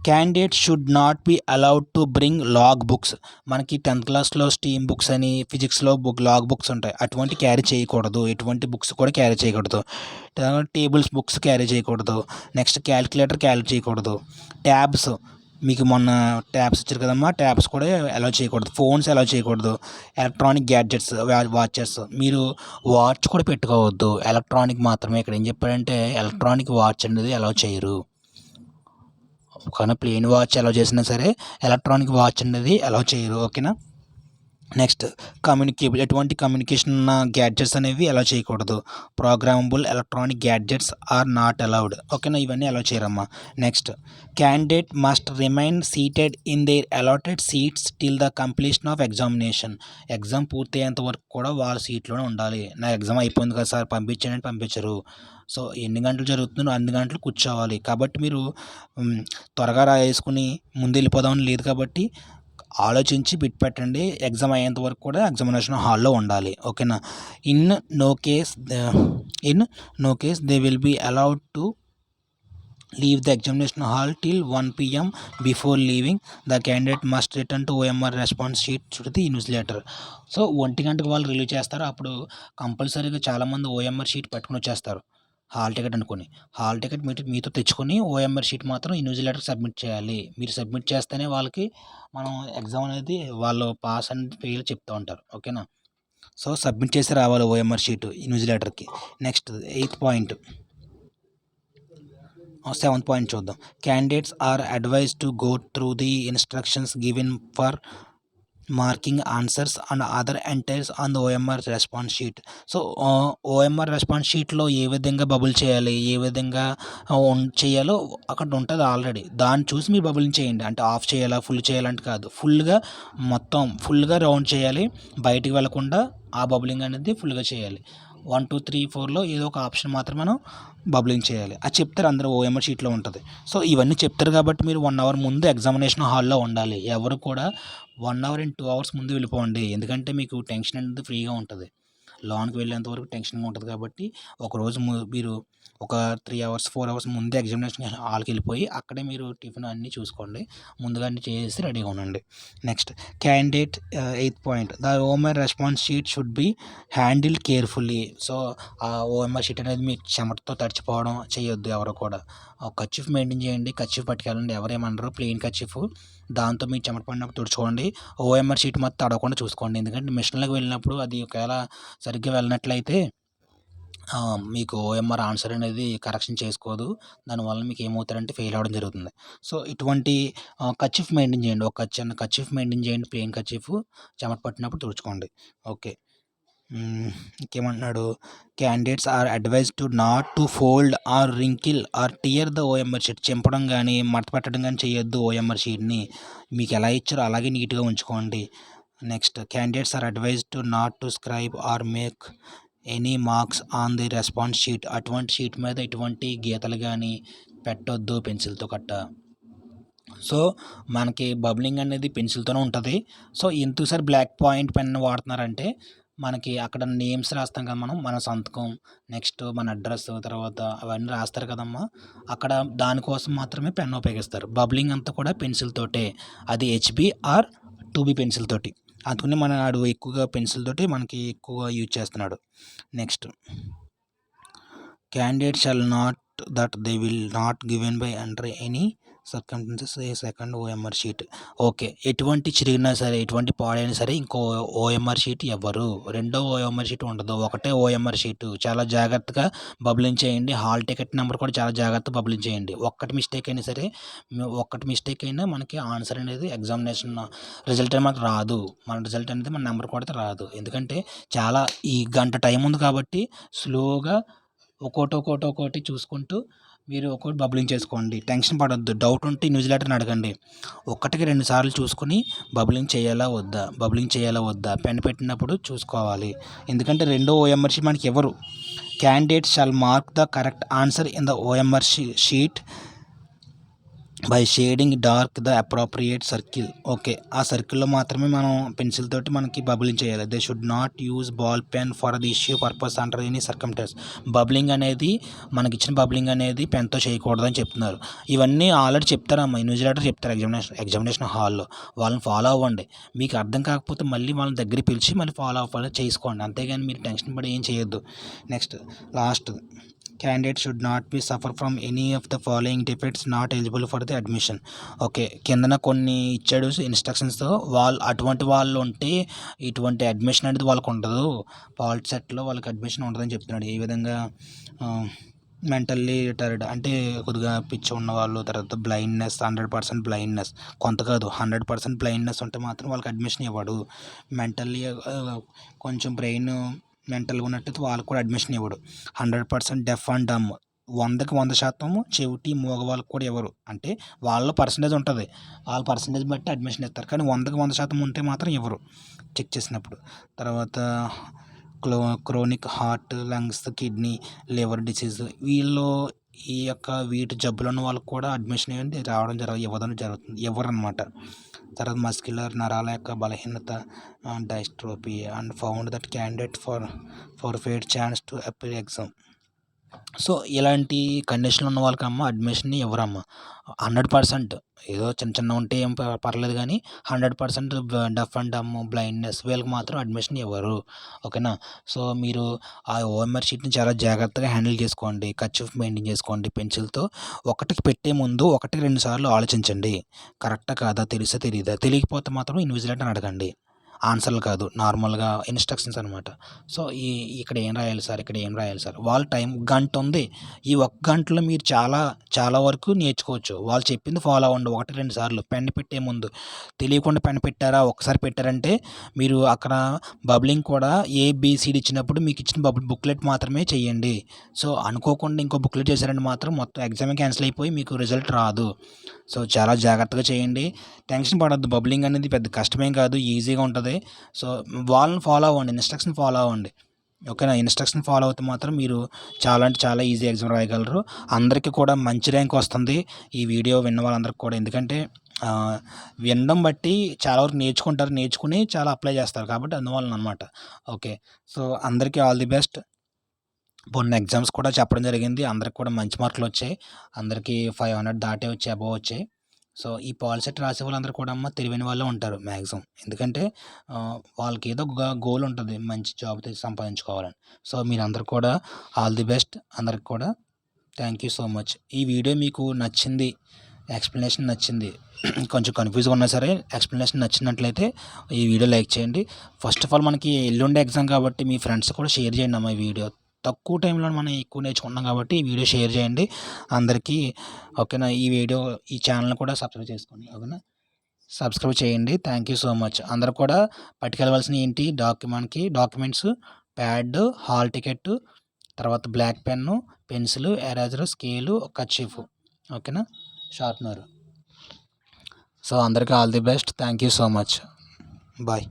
candidate should not be allowed to bring log books. మనకి 10th క్లాస్లో స్టీమ్ బుక్స్ అని, ఫిజిక్స్లో లాగ్ బుక్స్ ఉంటాయి, అటువంటి క్యారీ చేయకూడదు. ఎటువంటి బుక్స్ కూడా క్యారీ చేయకూడదు. టేబుల్స్ బుక్స్ క్యారీ చేయకూడదు. నెక్స్ట్ క్యాలిక్యులేటర్ క్యారీ చేయకూడదు. ట్యాబ్స్, మీకు మొన్న ట్యాబ్స్ ఇచ్చారు కదమ్మా, ట్యాబ్స్ కూడా అలౌ చేయకూడదు. ఫోన్స్ అలౌ చేయకూడదు. ఎలక్ట్రానిక్ గ్యాడ్జెట్స్, వాచెస్, మీరు వాచ్ కూడా పెట్టుకోవద్దు, ఎలక్ట్రానిక్ మాత్రమే. ఇక్కడ ఏం చెప్పాడంటే ఎలక్ట్రానిక్ వాచ్ అనేది అలౌ చేయరు. కానీ ప్లెయిన్ వాచ్ అలౌ చేసినా సరే ఎలక్ట్రానిక్ వాచ్ అనేది అలౌ చేయరు. ఓకేనా, నెక్స్ట్ కమ్యూనికేబుల్, ఎటువంటి కమ్యూనికేషన్ ఉన్న గ్యాడ్జెట్స్ అనేవి అలౌ చేయకూడదు. Programmable electronic gadgets are not allowed. ఓకేనా, ఇవన్నీ అలౌ చేయరమ్మా. Next, candidate must remain seated in their allotted seats till the completion of examination. Exam పూర్తయ్యేంత వరకు కూడా వాళ్ళ సీట్లోనే ఉండాలి. నా ఎగ్జామ్ అయిపోయింది కదా సార్ పంపించండి, పంపించరు. సో ఎన్ని గంటలు జరుగుతుందో అన్ని గంటలు కూర్చోవాలి. కాబట్టి మీరు త్వరగా రాసుకుని ముందు వెళ్ళిపోదామని లేదు కాబట్టి ఆలోచించి బిట్ పెట్టండి. ఎగ్జామ్ అయ్యేంత వరకు కూడా ఎగ్జామినేషన్ హాల్లో ఉండాలి. ఓకేనా, in no case they will be allowed to leave the examination hall till 1 PM. Before leaving the candidate must return to OMR response sheet to the invigilator. So 1 గంటకు వాళ్ళు relieve చేస్తారు, అప్పుడు కంపల్సరీగా చాలామంది ఓఎంఆర్ షీట్ పట్టుకుని వచ్చేస్తారు, hall ticket అనుకుని. Hall ticket మీతో తెచ్చుకొని ఓఎంఆర్ షీట్ మాత్రం ఇన్విజిలేటర్ సబ్మిట్ చేయాలి. మీరు సబ్మిట్ చేస్తేనే వాళ్ళకి మనం ఎగ్జామ్ అనేది వాళ్ళు పాస్ అండ్ ఫెయిల్ చెప్తూ ఉంటారు. ఓకేనా, సో సబ్మిట్ చేసి రావాలి ఓఎంఆర్ షీట్ ఇన్విజిలేటర్కి. Next 8th point, 7th point చూద్దాం. Candidates are advise to go through the instructions given for marking answers and other entries on the OMR response sheet. So OMR response షీట్లో ఏ విధంగా bubble చేయాలి, ఏ విధంగా చేయాలో అక్కడ ఉంటుంది ఆల్రెడీ. దాన్ని చూసి మీరు బబులింగ్ చేయండి. అంటే ఆఫ్ చేయాలా, ఫుల్ చేయాలంటే కాదు, ఫుల్గా రౌండ్ చేయాలి, బయటికి వెళ్లకుండా ఆ బబులింగ్ అనేది ఫుల్గా చేయాలి. 1, 2, 3, 4లో ఏదో ఒక ఆప్షన్ మాత్రం మనం బబులింగ్ చేయాలి. అది చెప్తారు అందరూ, ఓఎంఆర్ షీట్లో ఉంటుంది. సో ఇవన్నీ చెప్తారు కాబట్టి మీరు 1 అవర్ ముందు ఎగ్జామినేషన్ హాల్లో ఉండాలి. ఎవరు కూడా 1 అవర్ అండ్ 2 అవర్స్ ముందు వెళ్ళిపోండి, ఎందుకంటే మీకు టెన్షన్ అనేది ఫ్రీగా ఉంటుంది. లోన్కి వెళ్ళేంత వరకు టెన్షన్గా ఉంటుంది కాబట్టి ఒకరోజు మీరు ఒక 3 అవర్స్ 4 అవర్స్ ముందే ఎగ్జామినేషన్ హాల్కి వెళ్ళిపోయి అక్కడే మీరు టిఫిన్ అన్నీ చూసుకోండి, ముందుగా అన్నీ చేసి రెడీగా ఉండండి. Next, candidate 8th point, the OMR response sheet should be handled carefully. So ఆ ఓఎంఆర్ షీట్ అనేది మీ చెమటతో తడిచిపోవడం చేయొద్దు ఎవరు కూడా. కర్చీఫ్ మెయింటైన్ చేయండి, కర్చీఫ్ పట్టుకెళ్ళండి, ఎవరేమనరు, ప్లెయిన్ కర్చీఫ్, దాంతో మీ చెమట పడినప్పుడు తుడుచుకోండి. ఓఎంఆర్ షీట్ మొత్తం తడవకుండా చూసుకోండి, ఎందుకంటే మిషన్లోకి వెళ్ళినప్పుడు అది ఒకవేళ సరిగ్గా వెళ్ళినట్లయితే మీకు ఓఎంఆర్ ఆన్సర్ అనేది కరెక్షన్ చేసుకోదు, దానివల్ల మీకు ఏమవుతారంటే ఫెయిల్ అవ్వడం జరుగుతుంది. సో ఇటువంటి కర్చీఫ్ మెయింటైన్ చేయండి, ఒక చిన్న కర్చీఫ్ మెయింటైన్ చేయండి, ప్లెయిన్ కర్చీఫ్, చెమట పట్టినప్పుడు తుడుచుకోండి. ఓకే, ఇంకేమంటున్నాడు, candidates are advise to not to fold or wrinkle or tear the OMR sheet. చింపడం కానీ మడత పెట్టడం కానీ చేయొద్దు ఓఎంఆర్ షీట్ని, మీకు ఎలా ఇచ్చారో అలాగే నీట్గా ఉంచుకోండి. Next, candidates are advise to not to scribe or make any marks on the response sheet. అటువంటి షీట్ మీద ఎటువంటి గీతలు కానీ పెట్టొద్దు పెన్సిల్తో కట్ట. సో మనకి బబ్లింగ్ అనేది పెన్సిల్తోనే ఉంటుంది. సో ఎందుకు సార్ బ్లాక్ పాయింట్ పెన్ వాడుతున్నారంటే మనకి అక్కడ నేమ్స్ రాస్తాం కదా మనం, మన సంతకం, నెక్స్ట్ మన అడ్రస్, తర్వాత అవన్నీ రాస్తారు కదమ్మా, అక్కడ దానికోసం మాత్రమే పెన్ ఉపయోగిస్తారు. బబ్లింగ్ అంతా కూడా పెన్సిల్ తోటే, అది హెచ్బి ఆర్ 2బి పెన్సిల్ తోటి. అందుకని ఆడు ఎక్కువగా పెన్సిల్ తోటి మనకి ఎక్కువ యూజ్ చేస్తున్నాడు. Next candidate shall not that they will not given by under any circumstances A second OMR sheet. Okay, ఎటువంటి చిరిగినా సరే, ఎటువంటి పాడైనా సరే ఇంకో ఓఎంఆర్ షీట్ ఇవ్వరు. రెండో ఓఎంఆర్ షీట్ ఉండదు, ఒకటే ఓఎంఆర్ షీటు. చాలా జాగ్రత్తగా బబ్లింగ్ చేయండి. హాల్ టికెట్ నెంబర్ కూడా చాలా జాగ్రత్తగా బబ్లింగ్ చేయండి. ఒక్కటి మిస్టేక్ అయినా సరే, ఒక్కటి మిస్టేక్ అయినా మనకి ఆన్సర్ అనేది ఎగ్జామినేషన్ రిజల్ట్ అనేది మనకు రాదు. మన రిజల్ట్ అనేది మన నెంబర్ కూడా రాదు. ఎందుకంటే చాలా ఈ గంట టైం ఉంది కాబట్టి స్లోగా ఒక్కోటి చూసుకుంటూ మీరు ఒక్కోటి బబ్లింగ్ చేసుకోండి. టెన్షన్ పడొద్దు. డౌట్ ఉంటే న్యూజిలేటర్ని అడగండి. ఒకటికి 2 సార్లు చూసుకుని బబ్లింగ్ చేయాలా వద్దా పెన్ పెట్టినప్పుడు చూసుకోవాలి. ఎందుకంటే రెండో ఓఎంఆర్ షీట్ మనకి ఎవరు. Candidate shall mark the correct answer in the OMR sheet by shading dark the appropriate circle. Okay, ఆ సర్కిల్లో మాత్రమే మనం పెన్సిల్ తోటి మనకి బబ్లింగ్ చేయాలి. They should not use ball pen for the issue purpose under any circumstance. Bubbling అనేది మనకిచ్చిన bubbling అనేది పెన్తో చేయకూడదని చెప్తున్నారు. ఇవన్నీ ఆల్రెడీ చెప్తారమ్మా, ఇన్విజిలేటర్ చెప్తారు ఎగ్జామినేషన్ హాల్లో. వాళ్ళని ఫాలో అవ్వండి. మీకు అర్థం కాకపోతే మళ్ళీ వాళ్ళని దగ్గరికి పిలిచి మళ్ళీ ఫాలో అవ్వాలి చేసుకోండి. అంతేగాని మీరు టెన్షన్ పడి ఏం చేయొద్దు. Next last, candidate should not B suffer from any of the following defects not eligible for the admission. Okay, కిందన కొన్ని ఇచ్చాడు ఇన్స్ట్రక్షన్స్తో. అటువంటి వాళ్ళు ఉంటే ఇటువంటి అడ్మిషన్ అనేది వాళ్ళకు ఉండదు. పాలిట్ సెట్లో వాళ్ళకి అడ్మిషన్ ఉండదని చెప్తున్నాడు. ఏ విధంగా మెంటల్లీ రిటార్డ్ అంటే కొద్దిగా పిచ్చి ఉన్నవాళ్ళు, తర్వాత బ్లైండ్నెస్, 100% బ్లైండ్నెస్, కొంత కాదు 100% బ్లైండ్నెస్ ఉంటే మాత్రం వాళ్ళకి అడ్మిషన్ ఇవ్వడు. మెంటల్లీ కొంచెం బ్రెయిన్ మెంటల్గా ఉన్నట్టు వాళ్ళకు కూడా అడ్మిషన్ ఇవ్వడు. 100% డెఫ్ అండ్ డమ్, 100కి 100% చెవిటి మూగ వాళ్ళకి కూడా ఇవ్వరు. అంటే వాళ్ళ పర్సంటేజ్ ఉంటుంది, వాళ్ళ పర్సంటేజ్ బట్టి అడ్మిషన్ ఇస్తారు. కానీ 100కి 100% ఉంటే మాత్రం ఇవ్వరు చెక్ చేసినప్పుడు. తర్వాత chronic heart, lungs, kidney, liver disease, వీటి జబ్బులు ఉన్న వాళ్ళకి కూడా అడ్మిషన్ ఏంటి రావడం జరుగుతుంది, ఇవ్వరనమాట. తర్వాత మస్క్యులర్ నరాల యొక్క బలహీనత, dystrophy and found that candidate for fair chance to appear exam. So ఇలాంటి కండిషన్లు ఉన్న వాళ్ళకమ్మ అడ్మిషన్ ఇవ్వరమ్మ. 100% ఏదో చిన్న ఉంటే ఏం పర్లేదు, కానీ 100% డఫ్ అండ్ డమ్, బ్లైండ్నెస్ వీళ్ళకి మాత్రం అడ్మిషన్ ఇవ్వరు. ఓకేనా. సో మీరు ఆ ఓఎంఆర్ షీట్ని చాలా జాగ్రత్తగా హ్యాండిల్ చేసుకోండి. కర్చీఫ్ మెయింటైన్ చేసుకోండి పెన్సిల్తో. ఒకటికి పెట్టే ముందు 1-2 సార్లు ఆలోచించండి. కరెక్టా కాదా, తెలియదా, తెలియకపోతే మాత్రం ఇన్విజిలేటర్ని అడగండి. ఆన్సర్లు కాదు, నార్మల్గా ఇన్స్ట్రక్షన్స్ అనమాట. సో ఇక్కడ ఏం రాయాలి సార్, వాళ్ళ టైం గంట ఉంది. ఈ 1 గంటలో మీరు చాలా వరకు నేర్చుకోవచ్చు. వాళ్ళు చెప్పింది ఫాలో అవ్వండి. 1-2 సార్లు పెన్ పెట్టే ముందు. తెలియకుండా పెన్ పెట్టారా, ఒకసారి పెట్టారంటే మీరు అక్కడ బబ్లింగ్ కూడా ABCD ఇచ్చినప్పుడు మీకు ఇచ్చిన బుక్లెట్ మాత్రమే చేయండి. సో అనుకోకుండా ఇంకో బుక్లెట్ చేశారంటే మాత్రం మొత్తం ఎగ్జామ్ క్యాన్సిల్ అయిపోయి మీకు రిజల్ట్ రాదు. సో చాలా జాగ్రత్తగా చేయండి. టెన్షన్ పడొద్దు. బబ్లింగ్ అనేది పెద్ద కష్టమేం కాదు, ఈజీగా ఉంటుంది. సో వాళ్ళని ఫాలో అవ్వండి, ఇన్స్ట్రక్షన్ ఫాలో అవ్వండి. ఓకేనా. ఇన్స్ట్రక్షన్ ఫాలో అవుతే మాత్రం మీరు చాలా అంటే చాలా ఈజీ ఎగ్జామ్ రాయగలరు. అందరికీ కూడా మంచి ర్యాంక్ వస్తుంది ఈ వీడియో విన్న వాళ్ళందరికీ కూడా. ఎందుకంటే వినడం బట్టి చాలా వరకు నేర్చుకుని చాలా అప్లై చేస్తారు కాబట్టి అందువలన అనమాట. ఓకే, సో అందరికీ ఆల్ ది బెస్ట్. మొన్న ఎగ్జామ్స్ కూడా చెప్పడం జరిగింది, అందరికి కూడా మంచి మార్కులు వచ్చాయి. అందరికీ 500 దాటే వచ్చాయి, అబోవ్ వచ్చాయి. సో ఈ పాలిసెట్ రాసే వాళ్ళందరూ కూడా తెలివైన వాళ్ళే ఉంటారు మ్యాక్సిమం. ఎందుకంటే వాళ్ళకి ఏదో ఒక గోల్ ఉంటుంది, మంచి జాబ్ సంపాదించుకోవాలని. సో మీరందరూ కూడా ఆల్ ది బెస్ట్. అందరికి కూడా థ్యాంక్ యూ సో మచ్. ఈ వీడియో మీకు నచ్చింది, ఎక్స్ప్లెనేషన్ నచ్చింది, కొంచెం కన్ఫ్యూజ్గా ఉన్నా సరే ఎక్స్ప్లెనేషన్ నచ్చినట్లయితే ఈ వీడియో లైక్ చేయండి. ఫస్ట్ ఆఫ్ ఆల్ మనకి ఎల్లుండే ఎగ్జామ్ కాబట్టి మీ ఫ్రెండ్స్ కూడా షేర్ చేయండి అమ్మా. ఈ వీడియో తక్కువ టైంలో మనం ఎక్కువ నేర్చుకుంటున్నాం కాబట్టి ఈ వీడియో షేర్ చేయండి అందరికీ. ఓకేనా. ఈ ఛానల్ని కూడా సబ్స్క్రైబ్ చేసుకోండి. ఓకేనా, సబ్స్క్రైబ్ చేయండి. Thank you so much. అందరూ కూడా పట్టుకెళ్ళవలసిన ఏంటి డాక్యుమెంట్స్, ప్యాడ్, హాల్ టికెట్, తర్వాత black pen, pencil, eraser, scale, kerchief, ఓకేనా, షార్ప్నర్. సో అందరికీ all the best. Thank you so much. Bye.